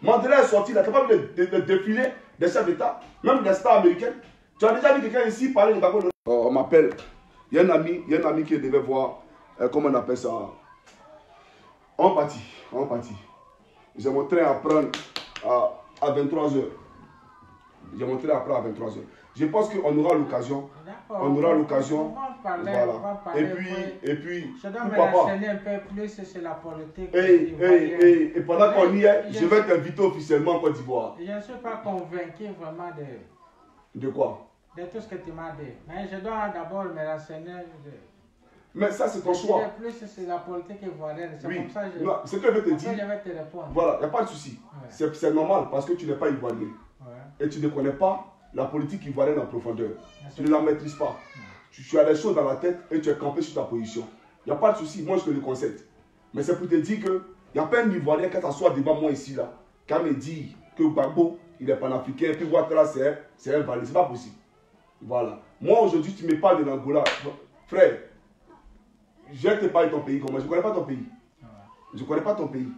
Mandela est sorti, il est capable de défiler des chefs d'État, même des stars américaines. Tu as déjà vu quelqu'un ici parler de Gbagbo? On m'appelle. Il y a un ami qui devait voir, comment on appelle ça? On partit. J'ai mon train à prendre à 23h. J'ai mon train à prendre à 23h. Je pense qu'on aura l'occasion. On aura l'occasion. Voilà. Et puis, je dois me renseigner un peu plus sur la politique. Et pendant qu'on y est, je vais t'inviter officiellement en Côte d'Ivoire. Je ne suis pas convaincu vraiment de quoi? De tout ce que tu m'as dit. Mais je dois d'abord me renseigner. Mais ça, c'est ton choix. Plus sur la politique ivoirienne. C'est comme ça que ce que je vais te dire. Je vais te répondre. Voilà, il n'y a pas de souci. Ouais. C'est normal parce que tu n'es pas ivoirien. Ouais. Et tu ne connais pas la politique ivoirienne en profondeur. Tu ne la maîtrises pas. Ouais. Tu as des choses dans la tête et tu es campé sur ta position. Il n'y a pas de souci. Moi, je te le concède. Mais c'est pour te dire qu'il n'y a pas un Ivoirien qui s'assoit devant moi ici, là, qui me dit que Gbagbo, il est panafricain, et puis Ouattara, c'est un valide. Ce n'est pas possible. Voilà. Moi, aujourd'hui, tu me parles de l'Angola. Frère, je ne te parle de ton pays comme moi. Je ne connais pas ton pays. Je ne connais pas ton pays.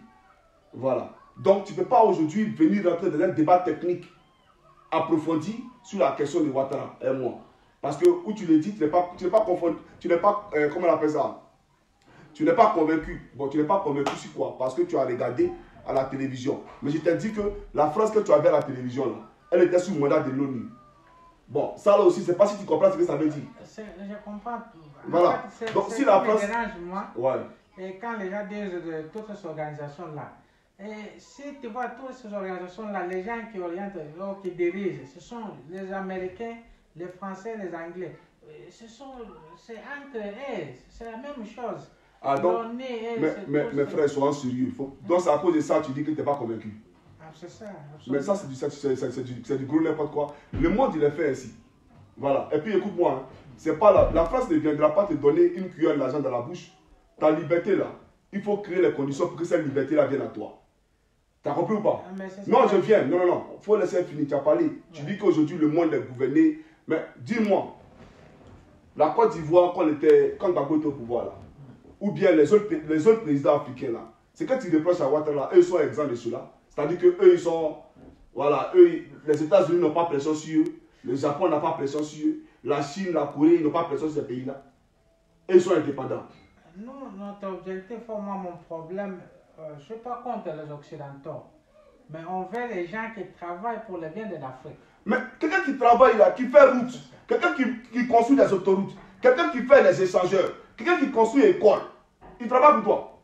Voilà. Donc, tu ne peux pas aujourd'hui venir rentrer dans un débat technique approfondi sur la question de Ouattara et moi. Parce que, où tu le dis, tu n'es pas confondu. Tu n'es pas, comment on appelle ça? Tu n'es pas convaincu. Bon, tu n'es pas convaincu sur quoi? Parce que tu as regardé à la télévision. Mais je t'ai dit que la France que tu avais à la télévision, là, elle était sous mandat de l'ONU. Bon, ça là aussi, je ne sais pas si tu comprends ce que ça veut dire. Je comprends. Voilà. En fait, donc si la France... dérange, moi, ouais. Et quand les gens disent de toutes ces organisations-là, et si tu vois toutes ces organisations-là, les gens qui orientent, qui dirigent, ce sont les Américains, les Français, les Anglais. C'est entre eux, c'est la même chose. Ah donc, mes frères, soyons sérieux. Donc c'est à cause de ça que tu dis que tu n'es pas convaincu. C'est ça. Mais ça, c'est du gros n'importe quoi. Le monde, il est fait ainsi. Voilà. Et puis, écoute-moi, c'est pas la France ne viendra pas te donner une cuillère d'argent dans la bouche. Ta liberté, là, il faut créer les conditions pour que cette liberté-là vienne à toi. T'as compris ou pas? Non, je viens. Non. Il faut laisser finir. Tu as parlé. Ouais. Tu dis qu'aujourd'hui, le monde est gouverné. Mais dis-moi, la Côte d'Ivoire, quand Gbagbo était au pouvoir, là, ou bien les autres présidents africains, là, c'est quand tu reproches à Ouattara, eux sont exempts de cela. C'est-à-dire qu'eux, ils sont... Voilà, les États-Unis n'ont pas pression sur eux. Le Japon n'a pas pression sur eux. La Chine, la Corée, ils n'ont pas pression sur ces pays-là. Et ils sont indépendants. Nous, notre objectif, moi, mon problème, je ne suis pas contre les Occidentaux. Mais on veut les gens qui travaillent pour le bien de l'Afrique. Mais quelqu'un qui travaille là, qui fait route, quelqu'un qui construit des autoroutes, quelqu'un qui fait des échangeurs, quelqu'un qui construit une école, il travaille pour toi.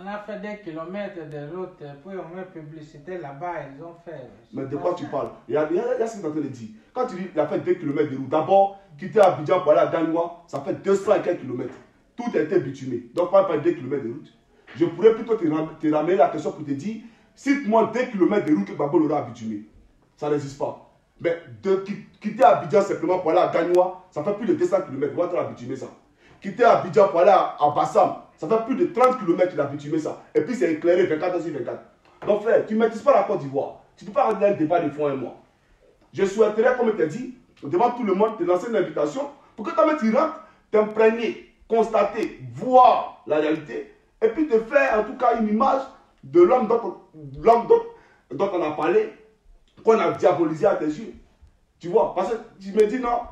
On a fait des kilomètres de route, puis on met publicité là-bas, ils ont fait... Mais de quoi tu parles? Il y a ce que tu es en train de dire. Quand tu dis qu'il a fait 2 km de route, d'abord, quitter Abidjan pour aller à Gagnoua, ça fait 200 et quelques kilomètres. Tout a été bitumé. Donc, pas 2 km de route. Je pourrais plutôt te ramener la question pour te dire, cite-moi 2 km de route que Gbagbo l'aura bitumé. Ça n'existe pas. Mais de quitter Abidjan simplement pour aller à Gagnoua, ça fait plus de 200 km. Moi, tu as bitumé ça. Quitter Abidjan pour aller à Bassam, ça fait plus de 30 km qu'il a bitumé ça. Et puis c'est éclairé 24 sur 24. Donc frère, tu ne maîtrises pas la Côte d'Ivoire. Tu ne peux pas rentrer dans un débat de fond et moi. Je souhaiterais, comme je t'ai dit, devant tout le monde, te lancer une invitation pour que toi-même tu rentres, t'imprégner, constater, voir la réalité et puis te faire en tout cas une image de l'homme dont on a parlé, qu'on a diabolisé à tes yeux. Tu vois, parce que tu me dis non,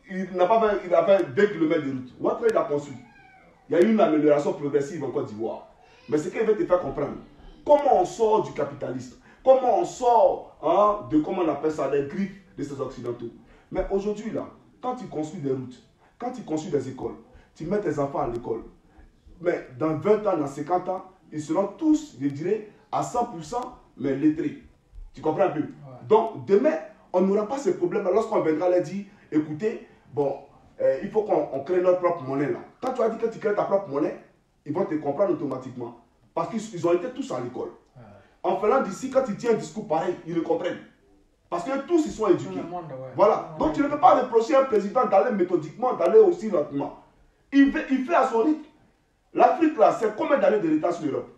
il a fait 2 km de route. Ouattara, il a construit. Il y a eu une amélioration progressive en Côte d'Ivoire. Mais ce qu'il veut te faire comprendre, comment on sort du capitalisme, comment on sort de, comment on appelle ça, les griffes de ces occidentaux. Mais aujourd'hui, là, quand tu construis des routes, quand tu construis des écoles, tu mets tes enfants à l'école, mais dans 20 ans, dans 50 ans, ils seront tous, je dirais, à 100%, mais lettrés. Tu comprends un peu? Donc, demain, on n'aura pas ces problèmes lorsqu'on viendra leur dire, écoutez, bon, il faut qu'on crée notre propre monnaie là. Quand tu as dit que tu crées ta propre monnaie, ils vont te comprendre automatiquement. Parce qu'ils ont été tous à l'école. En Finlande, d'ici, quand tu tiens un discours pareil, ils le comprennent. Parce que tous, ils sont éduqués. Voilà. Donc, tu ne peux pas reprocher à un président d'aller méthodiquement, d'aller aussi lentement. Il fait à son rythme. L'Afrique, là, c'est combien d'années de retard sur l'Europe?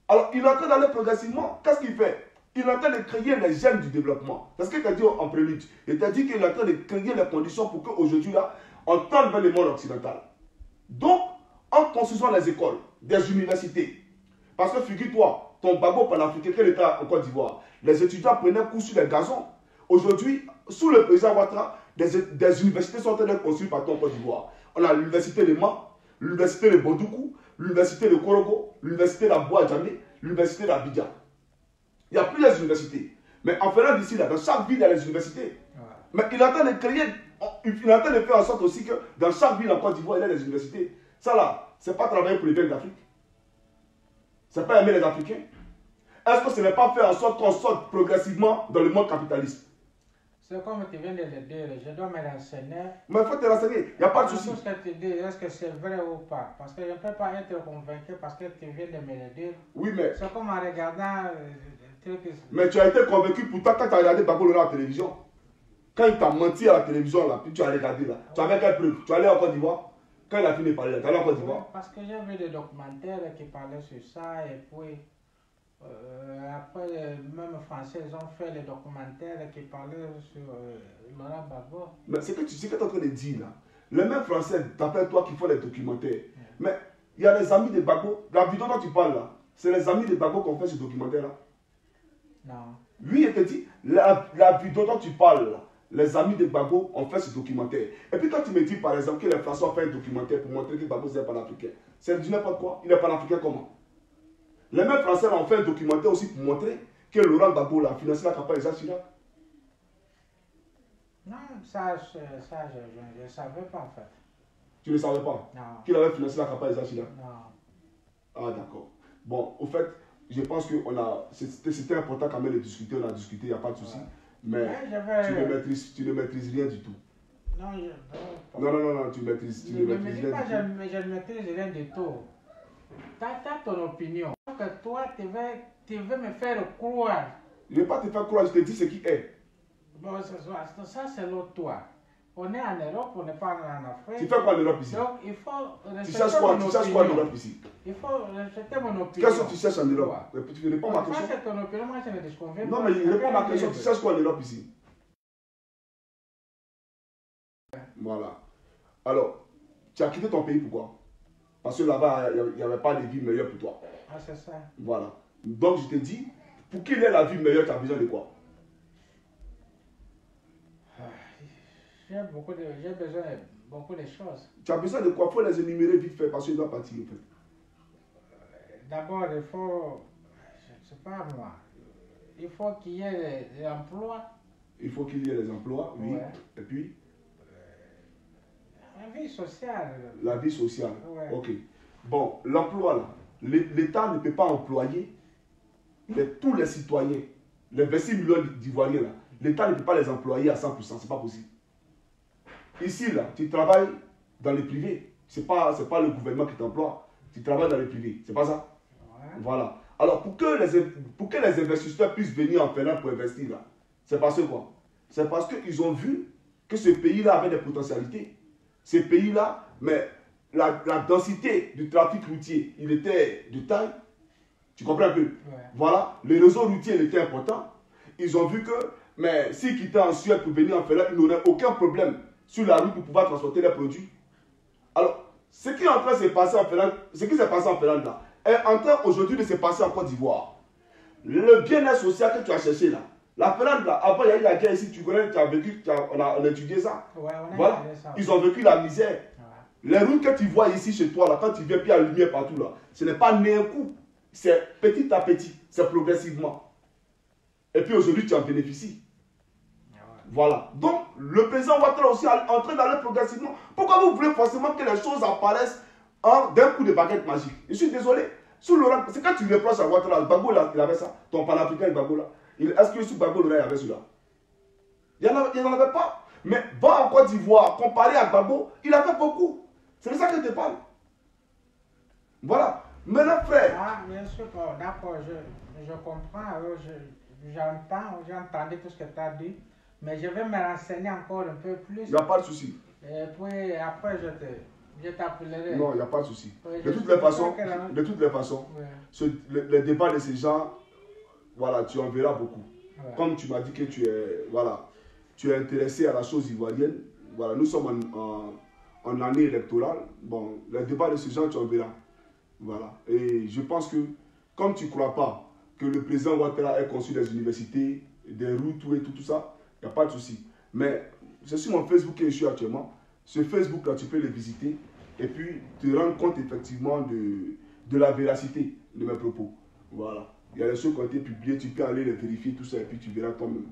Alors, il est en train d'aller progressivement. Qu'est-ce qu'il fait? Il est en train de créer les gènes du développement. C'est ce qu'il t'a dit en prélude. Il t'a dit qu'il est en train de créer les conditions pour qu'aujourd'hui, là, on tende vers le monde occidental. Donc, en construisant les écoles, des universités, parce que figure-toi, ton Gbagbo panafricain, quel État en Côte d'Ivoire, les étudiants prenaient cours sur les gazons. Aujourd'hui, sous le président Ouattara, des universités sont en train d'être construites partout en Côte d'Ivoire. On a l'université de Mans, l'université de Bondoukou, l'université de Korogo, l'université d'Abouadjamé, l'université d'Abidjan. Il y a plusieurs universités. Mais en faisant d'ici, dans chaque ville, il y a les universités. Mais il est en train de créer, il est en train de faire en sorte aussi que dans chaque ville en Côte d'Ivoire, il y a des universités. Ça là, ce n'est pas travailler pour les biens d'Afrique. Ce n'est pas aimer les Africains. Est-ce que ce n'est pas faire en sorte qu'on sorte progressivement dans le monde capitaliste? C'est comme tu viens de le dire, je dois me renseigner. Mais il faut te renseigner, il n'y a pas de souci. Est-ce que c'est vrai ou pas? Parce que je ne peux pas être convaincu parce que tu viens de me le dire. Oui, mais... C'est comme en regardant... Mais tu as été convaincu pourtant quand tu as regardé Gbagbo à la télévision. Quand il t'a menti à la télévision, là, puis tu as regardé là. Tu avais quelle preuve? Tu allais en Côte d'Ivoire? Quand il a fini de parler là, tu allais en Côte d'Ivoire? Parce que j'ai vu des documentaires qui parlaient sur ça et puis... après, même les Français, ils ont fait les documentaires qui parlaient sur Laurent Gbagbo. Mais c'est que tu sais que tu es en train de dire là. Les mêmes Français, d'après toi, qui font les documentaires. Mais il y a les amis de Gbagbo. La vidéo dont tu parles là, c'est les amis de Gbagbo qui ont fait ce documentaire là. Non. Lui, il te dit, la vidéo dont tu parles là, les amis de Gbagbo ont fait ce documentaire. Et puis quand tu me dis par exemple que les Français ont fait un documentaire pour montrer que Gbagbo c'est panafricain, c'est du n'importe quoi. Il est panafricain comment? Les mêmes Français ont fait un documentaire aussi pour montrer que Laurent Gbagbo a financé la campagne de Jacques Chirac. Non, ça je ne savais pas en fait. Tu ne savais pas? Non. Qu'il avait financé la campagne de Jacques Chirac? Non. Ah d'accord. Bon, au fait, je pense que c'était important quand même de discuter, on a discuté, il n'y a pas de souci. Mais tu ne maîtrises rien du tout. Non, non, tu maîtrises rien du tout. Je ne maîtrise rien du tout. Tu as ton opinion. Que toi, tu veux me faire croire. Je ne vais pas te faire croire, je te dis ce qui est. Bon, ça c'est l'autre toi. On est en Europe, on n'est pas en Afrique. Tu fais quoi en Europe ici? Donc il faut tu cherches quoi en Europe ici? Il faut respecter mon opinion. Qu'est-ce que tu cherches en Europe? Tu réponds à ma question. Ça c'est ton opinion, moi je ne disconviens pas. Non, mais réponds à ma question, tu cherches quoi en Europe ici? Voilà. Alors, tu as quitté ton pays pourquoi? Parce que là-bas, il n'y avait pas de vie meilleure pour toi. Ah, c'est ça. Voilà. Donc, je te dis, pour qu'il ait la vie meilleure, tu as besoin de quoi? J'ai besoin de beaucoup de choses. Tu as besoin de quoi? Il faut les énumérer vite fait parce que je dois partir. En fait. D'abord, il faut, je ne sais pas moi, il faut qu'il y ait des emplois. Il faut qu'il y ait des emplois, oui. Ouais. Et puis? La vie sociale. La vie sociale. Ouais. Ok. Bon, l'emploi là, l'État ne peut pas employer tous les citoyens, les 26 millions d'Ivoiriens là. L'État ne peut pas les employer à 100%, c'est pas possible. Ici là, tu travailles dans le privé. C'est pas le gouvernement qui t'emploie. Tu travailles dans le privé, c'est pas ça? Ouais. Voilà. Alors pour que les investisseurs puissent venir en Finlande pour investir là, c'est parce que quoi? C'est parce qu'ils ont vu que ce pays-là avait des potentialités. Ce pays-là, mais la densité du trafic routier, il était de taille. Tu comprends un peu? Ouais. Voilà, le réseau routier il était important. Ils ont vu que, mais s'ils quittaient en Suède pour venir en Finlande, ils n'auraient aucun problème sur la route pour pouvoir transporter les produits. Alors, ce qui est en train de se passer en Finlande, ce qui s'est passé en Finlande là, est en train aujourd'hui de se passer en Côte d'Ivoire. Le bien-être social que tu as cherché là, la Finlande là, avant il y a eu la guerre ici, tu connais, tu as vécu, on a étudié ça. Ouais, Voilà, ça. ils ont vécu la misère. Ouais. Les routes que tu vois ici chez toi, là, quand tu viens, puis il y a la lumière partout, là, ce n'est pas né un coup. C'est petit à petit, c'est progressivement. Et puis aujourd'hui, tu en bénéficies. Ouais. Voilà. Donc, le président Ouattara aussi est en train d'aller progressivement. Pourquoi vous voulez forcément que les choses apparaissent d'un coup de baguette magique. Je suis désolé. Sous Laurent, c'est quand tu reproches à Ouattara, Gbagbo il avait ça, ton panafricain Gbagbo là. Est-ce que sous Gbagbo il avait celui-là? Il n'en avait pas. Mais va en Côte d'Ivoire, comparé à Gbagbo, il avait beaucoup. C'est de ça que je te parle. Voilà. Maintenant, frère. Ah, bien sûr, d'accord, je comprends, j'entendais tout ce que tu as dit, mais je vais me renseigner encore un peu plus. Il n'y a pas de souci. Et puis après, je t'appellerai. Non, il n'y a pas de souci. Oui, De toutes les façons, oui. le débat de ces gens, voilà, tu en verras beaucoup. Ouais. Comme tu m'as dit que tu es intéressé à la chose ivoirienne, voilà, nous sommes en année électorale. Bon, le débat de ces gens, tu en verras. Voilà. Et je pense que, comme tu ne crois pas que le président Ouattara ait construit des universités, des routes, tout ça, il n'y a pas de souci. Mais c'est sur mon Facebook que je suis actuellement. Ce Facebook-là, tu peux le visiter et puis te rendre compte effectivement de la véracité de mes propos. Voilà. Il y a des choses qui ont été publiées, tu peux aller les vérifier, tout ça, et puis tu verras toi-même.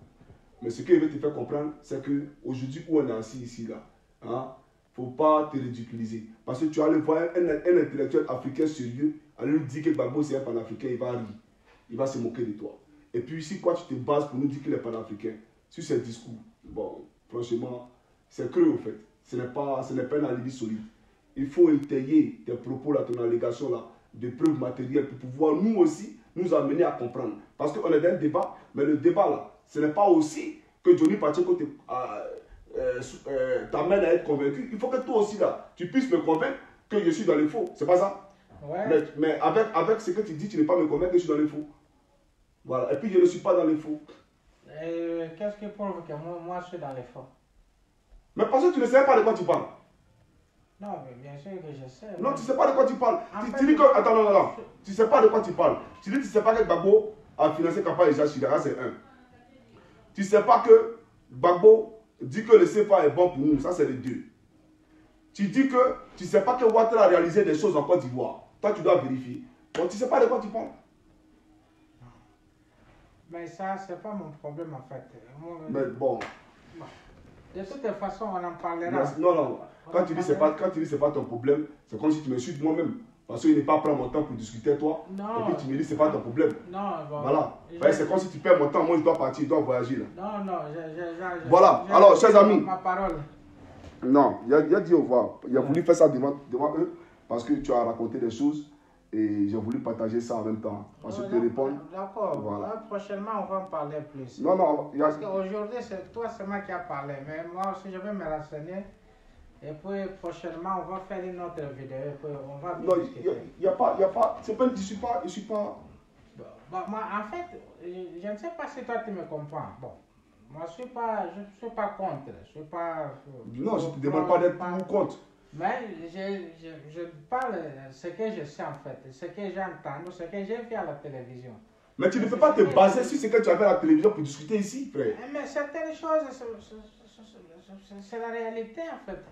Mais ce que je veux te faire comprendre, c'est qu'aujourd'hui, où on est assis ici, là, hein, il ne faut pas te ridiculiser. Parce que tu vas aller voir un intellectuel africain sérieux, aller lui dire que Gbagbo c'est un panafricain, il va rire. Il va se moquer de toi. Et puis, si quoi tu te bases pour nous dire qu'il est panafricain, sur ces discours, bon, franchement, c'est creux au fait. Ce n'est pas un alibi solide. Il faut étayer tes propos, là, ton allégation, là, de preuves matérielles pour pouvoir nous aussi nous amener à comprendre. Parce qu'on est dans un débat, mais le débat, là, ce n'est pas aussi que Johnny Pacheco t'amène à être convaincu. Il faut que toi aussi, là, tu puisses me convaincre que je suis dans les faux. C'est pas ça? Ouais. Mais avec ce que tu dis, tu n'es pas me convaincre que je suis dans les faux. Voilà. Et puis, je ne suis pas dans les faux. Qu'est-ce qui prouve que moi je suis dans les faux? Mais parce que tu ne sais pas de quoi tu parles. Non, mais bien sûr que je sais. Non, tu ne sais pas de quoi tu parles. Tu dis que... Attends, non. Tu ne sais pas de quoi tu parles. Tu dis que tu ne sais pas que Gbagbo a financé campagne de Jacques Chirac, c'est un. Tu ne sais pas que Gbagbo dit que le CFA est bon pour nous, ça c'est le 2. Tu dis que tu ne sais pas que Ouattara a réalisé des choses en Côte d'Ivoire. Toi, tu dois vérifier. Donc, tu ne sais pas de quoi tu parles. Mais ça, c'est pas mon problème en fait. Mais bon. De toute façon, on en parlera. Non. Quand tu dis que ce n'est pas ton problème, c'est comme si tu me suis moi-même. Parce qu'il n'est pas prendre mon temps pour discuter avec toi. Non. Et puis tu me dis que ce n'est pas ton problème. Non, bon. Voilà. C'est comme si tu perds mon temps. Moi, je dois partir, je dois voyager. Là. Non, voilà. Alors, chers amis. Ma parole. Non, il a dit au revoir. Il a voulu faire ça devant eux parce que tu as raconté des choses et j'ai voulu partager ça en même temps. Parce que te répondre. D'accord. Voilà. Prochainement, on va en parler plus. Non. Parce qu'aujourd'hui, c'est toi seulement qui as parlé. Mais moi aussi, je vais me renseigner. Et puis prochainement, on va faire une autre vidéo. Et puis on va non, il n'y a pas. C'est pas. Je suis pas. Bon, moi, en fait, je ne sais pas si toi tu me comprends. Bon. Moi, je ne suis pas contre. Je suis pas. Non, je ne te demande pas d'être pour ou contre. Mais je parle de ce que je sais en fait, ce que j'entends, ce que j'ai vu à la télévision. Mais tu ne peux pas te baser sur ce que tu as vu à la télévision pour discuter ici, frère. Mais certaines choses, c'est la réalité en fait.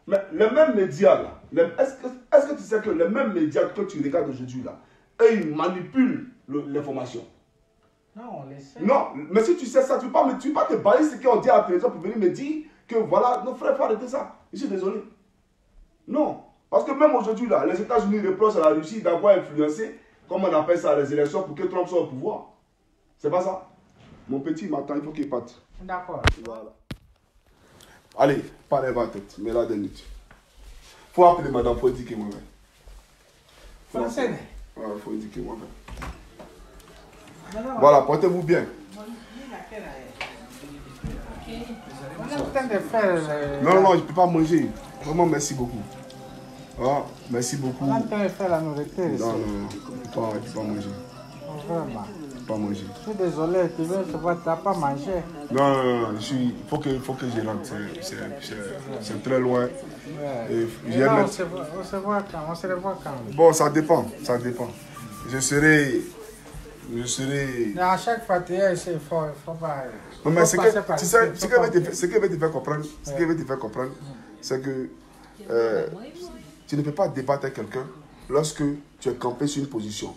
Mais les mêmes médias là, est-ce que tu sais que les mêmes médias que tu regardes aujourd'hui là, eux ils manipulent l'information? Non, on le sait. Non, mais si tu sais ça, tu ne peux pas te baser sur ce qu'on dit à la télévision pour venir me dire que voilà, nos frères, il faut arrêter ça. Je suis désolé. Non, parce que même aujourd'hui là, les États-Unis reprochent à la Russie d'avoir influencé, comme on appelle ça, les élections pour que Trump soit au pouvoir. C'est pas ça? Mon petit m'attend, il faut qu'il parte. D'accord. Voilà. Allez, pas les tête, mais là, 2 minutes. Faut appeler madame, faut indiquer moi-même. Français. Voilà, faut indiquer moi-même. Non. Voilà, portez-vous bien. On est en train de faire. Non, je ne peux pas manger. Vraiment, merci beaucoup. Ah, merci beaucoup. On est en train de faire la nourriture ici. Non, je ne peux pas manger. Vraiment. Pas manger. Je suis désolé, tu n'as pas mangé. Non, il faut que je rentre. C'est très loin. Ouais. Et on se revoit quand? Bon, ça dépend. Je serai... Mais à chaque fois, tu es ici, il faut pas... Non, mais ce que veut te faire comprendre, c'est que tu ne peux pas débattre avec quelqu'un lorsque tu es campé sur une position.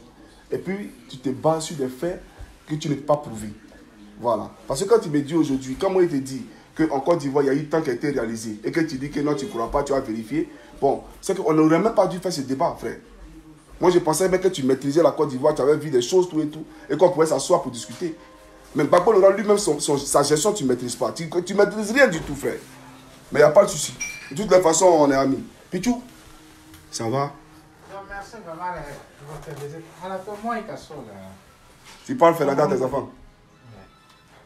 Et puis, tu te bases sur des faits que tu ne peux pas prouver. Voilà. Parce que quand tu me dis aujourd'hui, quand moi je te dis qu'en Côte d'Ivoire, il y a eu tant qui a été réalisé, et que tu dis que non, tu ne crois pas, tu vas vérifier. Bon, c'est qu'on n'aurait même pas dû faire ce débat, frère. Moi, je pensais même que tu maîtrisais la Côte d'Ivoire, tu avais vu des choses, tout, et qu'on pouvait s'asseoir pour discuter. Mais Gbagbo Laurent lui-même, sa gestion, tu ne maîtrises pas. Tu ne maîtrises rien du tout, frère. Mais il n'y a pas de souci. De toutes les façons, on est amis. Pichou, ça va? Non, merci vraiment de votre visite. On a fait moins qu'à ça, là. Tu parles Ferranda à tes enfants?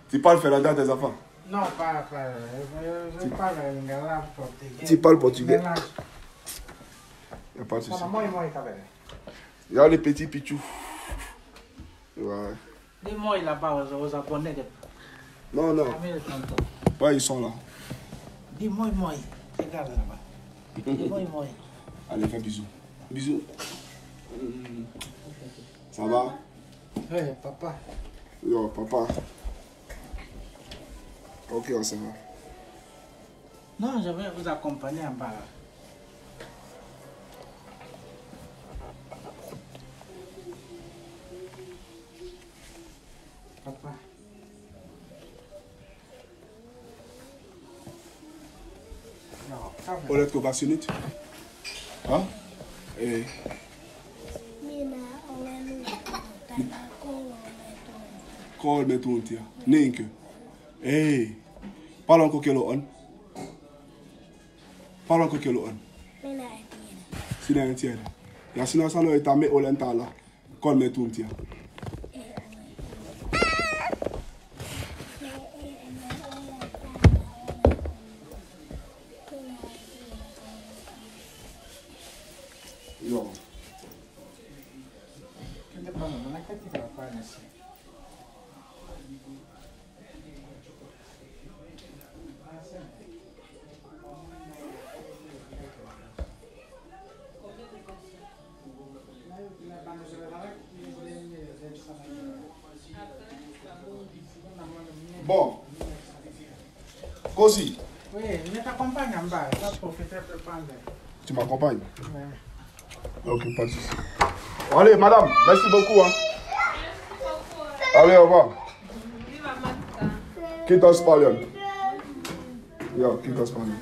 Tu parles Ferranda à tes enfants? Non, pas. Je parle lingala portugais. Tu parles portugais? Mélange. Il n'y a pas de souci. Moi, il Il y a les petits Pichou. Ouais. dis-moi là-bas aux abonnés de. Non, non. Amis de tonton. Pas ils sont là. Dis-moi, regarde là-bas. Dis-moi. Allez, fais bisous. Bisous. Ça va? Oui, papa. Yo, papa. Ok, on se va. Non, je vais vous accompagner en bas. Papa. Non, ça va. On est compassionné. Hein? Eh. Call me to tia. Nink. Eh. Parle encore quel on. Parle encore quel on. Si dans un tiers. La sina salo est amé olentala. Call me to tia. Yo. ¿Qué te pasa? ¿No es que te lo pueden decir? Bon. Cosy. Oui, je t'accompagne en bas. Ça profiter pour prendre. Tu m'accompagnes? Ouais. Ok, pas de souci. Allez, madame, merci beaucoup. Hein. Allez, au revoir. Quitte Australien. Yeah, quitte Australien.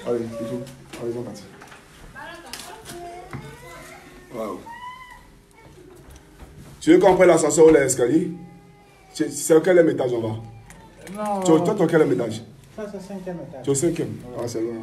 Allez, bisous. Allez, on parti. Wow. Tu veux qu'on prenne l'ascenseur ou l'escalier? C'est quel étage on va? Non. Toi, tu es quel étage? Ça, c'est 5e étage. Tu es au 5e? Ah, c'est loin.